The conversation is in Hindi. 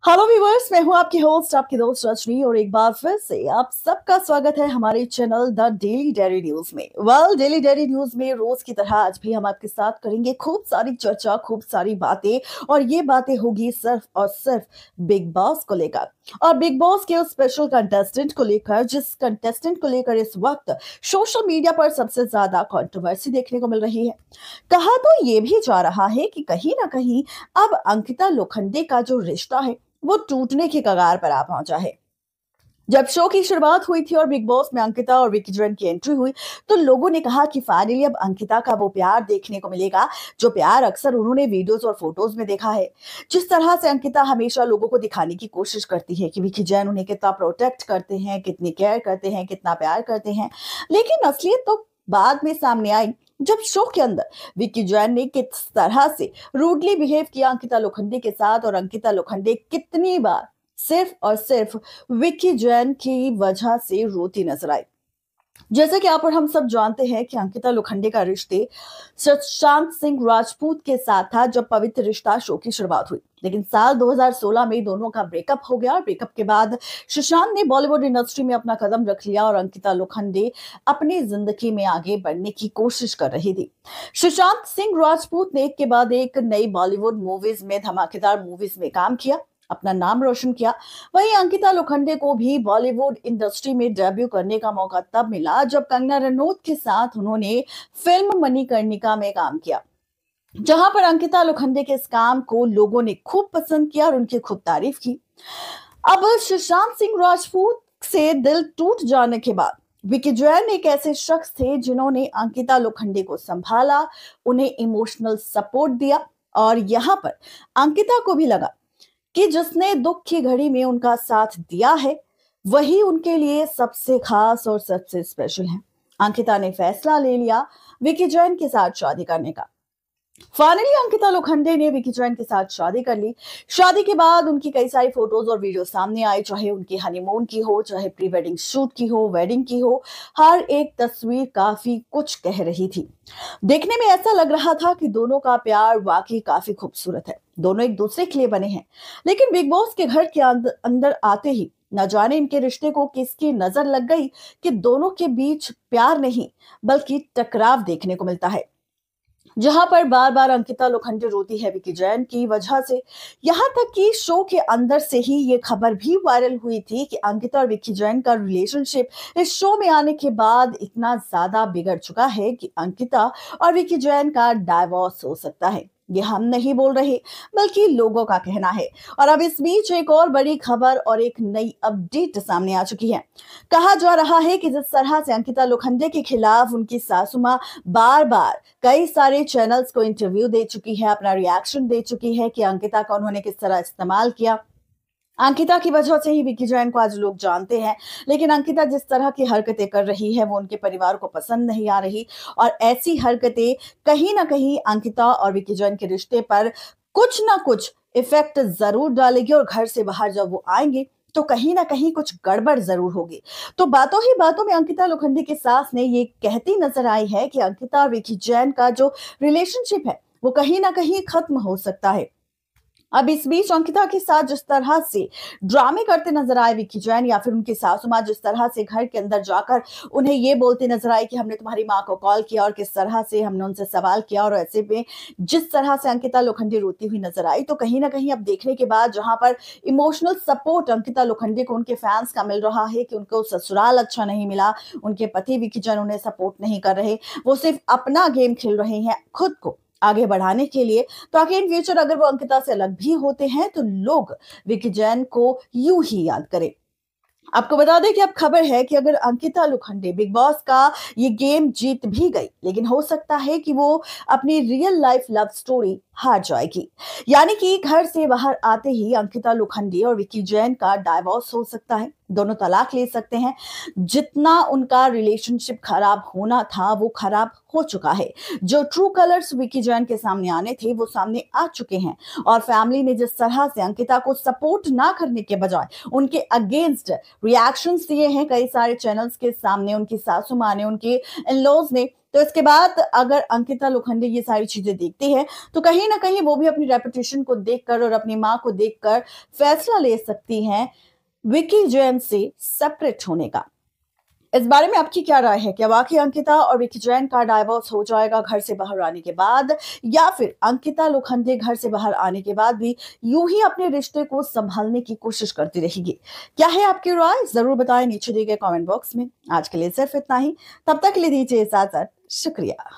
हेलो व्यूअर्स, मैं हूं आपकी होस्ट, आपकी दोस्त रजनी, और एक बार फिर से आप सबका स्वागत है हमारे channel the daily dairy news में। डेली डेरी न्यूज में रोज की तरह आज भी हम आपके साथ करेंगे खूब सारी चर्चा, खूब सारी बातें, और ये बातें होगी सिर्फ और सिर्फ बिग बॉस को लेकर, और बिग बॉस के उस स्पेशल कंटेस्टेंट को लेकर, जिस कंटेस्टेंट को लेकर इस वक्त सोशल मीडिया पर सबसे ज्यादा कंट्रोवर्सी देखने को मिल रही है। कहा तो ये भी जा रहा है कि कहीं ना कहीं अब अंकिता लोखंडे का जो रिश्ता है वो टूटने के कगार पर आ पहुंचा है। जब शो की शुरुआत हुई थी और बिग बॉस में अंकिता और विकी जैन की एंट्री हुई, तो लोगों ने कहा कि फाइनली अब अंकिता का वो प्यार देखने को मिलेगा जो प्यार अक्सर उन्होंने वीडियोस और फोटोज में देखा है। जिस तरह से अंकिता हमेशा लोगों को दिखाने की कोशिश करती है कि विकी जैन उन्हें कितना प्रोटेक्ट करते हैं, कितनी केयर करते हैं, कितना प्यार करते हैं, लेकिन असलियत तो बाद में सामने आई जब शो के अंदर विकी जैन ने किस तरह से रूडली बिहेव किया अंकिता लोखंडे के साथ, और अंकिता लोखंडे कितनी बार सिर्फ और सिर्फ विकी जैन की वजह से रोती नजर आई। जैसे कि आप और हम सब जानते हैं कि अंकिता लोखंडे का रिश्ते सुशांत सिंह राजपूत के साथ था जब पवित्र रिश्ता शो की शुरुआत हुई, लेकिन साल 2016 में दोनों का ब्रेकअप हो गया, और ब्रेकअप के बाद सुशांत ने बॉलीवुड इंडस्ट्री में अपना कदम रख लिया और अंकिता लोखंडे अपनी जिंदगी में आगे बढ़ने की कोशिश कर रही थी। सुशांत सिंह राजपूत ने एक के बाद एक नई बॉलीवुड मूवीज में, धमाकेदार मूवीज में काम किया, अपना नाम रोशन किया। वहीं अंकिता लोखंडे को भी बॉलीवुड इंडस्ट्री में डेब्यू करने का मौका तब मिला जब कंगना रनौत के साथ उन्होंने फिल्म मणिकर्णिका में काम किया, जहां पर अंकिता लोखंडे के इस काम को लोगों ने खूब पसंद किया और उनकी खूब तारीफ की। अब सुशांत सिंह राजपूत से दिल टूट जाने के बाद विकी जैन एक ऐसे शख्स थे जिन्होंने अंकिता लोखंडे को संभाला, उन्हें इमोशनल सपोर्ट दिया, और यहाँ पर अंकिता को भी लगा कि जिसने दुख की घड़ी में उनका साथ दिया है वही उनके लिए सबसे खास और सबसे स्पेशल है। अंकिता ने फैसला ले लिया विकी जैन के साथ शादी करने का। फाइनली अंकिता लोखंडे ने विकी जैन के साथ शादी कर ली। शादी के बाद उनकी कई सारी फोटोज और वीडियो सामने आए, चाहे उनकी हनीमून की हो, चाहे प्री वेडिंग शूट की हो, वेडिंग की हो, हर एक तस्वीर काफी कुछ कह रही थी। देखने में ऐसा लग रहा था कि दोनों का प्यार वाकई काफी खूबसूरत है, दोनों एक दूसरे के लिए बने हैं। लेकिन बिग बॉस के घर के अंदर आते ही न जाने इनके रिश्ते को किसकी नजर लग गई कि दोनों के बीच प्यार नहीं बल्कि टकराव देखने को मिलता है, जहां पर बार बार अंकिता लोखंडे रोती है विकी जैन की वजह से। यहां तक कि शो के अंदर से ही ये खबर भी वायरल हुई थी कि अंकिता और विकी जैन का रिलेशनशिप इस शो में आने के बाद इतना ज्यादा बिगड़ चुका है कि अंकिता और विकी जैन का डाइवोर्स हो सकता है। ये हम नहीं बोल रहे बल्कि लोगों का कहना है। और अब इस बीच एक और बड़ी खबर और एक नई अपडेट सामने आ चुकी है। कहा जा रहा है कि जिस तरह से अंकिता लोखंडे के खिलाफ उनकी सासू मां बार बार कई सारे चैनल्स को इंटरव्यू दे चुकी है, अपना रिएक्शन दे चुकी है कि अंकिता का उन्होंने किस तरह इस्तेमाल किया। अंकिता की वजह से ही विकी जैन को आज लोग जानते हैं, लेकिन अंकिता जिस तरह की हरकतें कर रही है वो उनके परिवार को पसंद नहीं आ रही, और ऐसी हरकतें कहीं ना कहीं अंकिता और विकी जैन के रिश्ते पर कुछ ना कुछ इफेक्ट जरूर डालेगी, और घर से बाहर जब वो आएंगे तो कहीं ना कहीं कुछ गड़बड़ जरूर होगी। तो बातों ही बातों में अंकिता लोखंडे की सास ने ये कहती नजर आई है कि अंकिता और विकी जैन का जो रिलेशनशिप है वो कहीं ना कहीं खत्म हो सकता है। अब इस बीच अंकिता के साथ जिस तरह से ड्रामे करते नजर आए विकी जैन, या फिर उनकी सासू मां जिस तरह से घर के अंदर जाकर उन्हें ये बोलते नजर आए कि हमने तुम्हारी मां को कॉल किया और किस तरह से हमने उनसे सवाल किया, और ऐसे में जिस तरह से अंकिता लोखंडे रोती हुई नजर आई, तो कहीं ना कहीं अब देखने के बाद जहां पर इमोशनल सपोर्ट अंकिता लोखंडे को उनके फैंस का मिल रहा है कि उनको ससुराल अच्छा नहीं मिला, उनके पति विकी जैन उन्हें सपोर्ट नहीं कर रहे, वो सिर्फ अपना गेम खेल रहे हैं खुद को आगे बढ़ाने के लिए, ताकि इन फ्यूचर अगर वो अंकिता से अलग भी होते हैं तो लोग विकी जैन को यूं ही याद करें। आपको बता दें कि अब खबर है कि अगर अंकिता लोखंडे बिग बॉस का ये गेम जीत भी गई, लेकिन हो सकता है कि वो अपनी रियल लाइफ लव स्टोरी हार जाएगी। यानी कि घर से बाहर आते ही अंकिता लोखंडे और विकी जैन का डाइवोर्स हो सकता है, दोनों तलाक ले सकते हैं। जितना उनका रिलेशनशिप खराब होना था वो खराब हो चुका है। जो ट्रू कलर्स विकी जैन के सामने आने थे वो सामने आ चुके हैं, और फैमिली ने जिस तरह से अंकिता को सपोर्ट ना करने के बजाय उनके अगेंस्ट रिएक्शंस दिए हैं कई सारे चैनल्स के सामने, उनकी सासू मां ने, उनके इन लॉज ने, तो इसके बाद अगर अंकिता लोखंडे ये सारी चीजें देखती है तो कहीं ना कहीं वो भी अपनी रेपुटेशन को देखकर और अपनी माँ को देखकर फैसला ले सकती हैं विकी जैन से सेपरेट होने का। इस बारे में आपकी क्या राय है? क्या वाकई अंकिता और विकी जैन का डाइवोर्स हो जाएगा घर से बाहर आने के बाद, या फिर अंकिता लोखंडे घर से बाहर आने के बाद भी यूं ही अपने रिश्ते को संभालने की कोशिश करती रहेगी? क्या है आपकी राय? जरूर बताएं नीचे दिए गए कमेंट बॉक्स में। आज के लिए सिर्फ इतना ही, तब तक के लिए दीजिए इजाजत। शुक्रिया।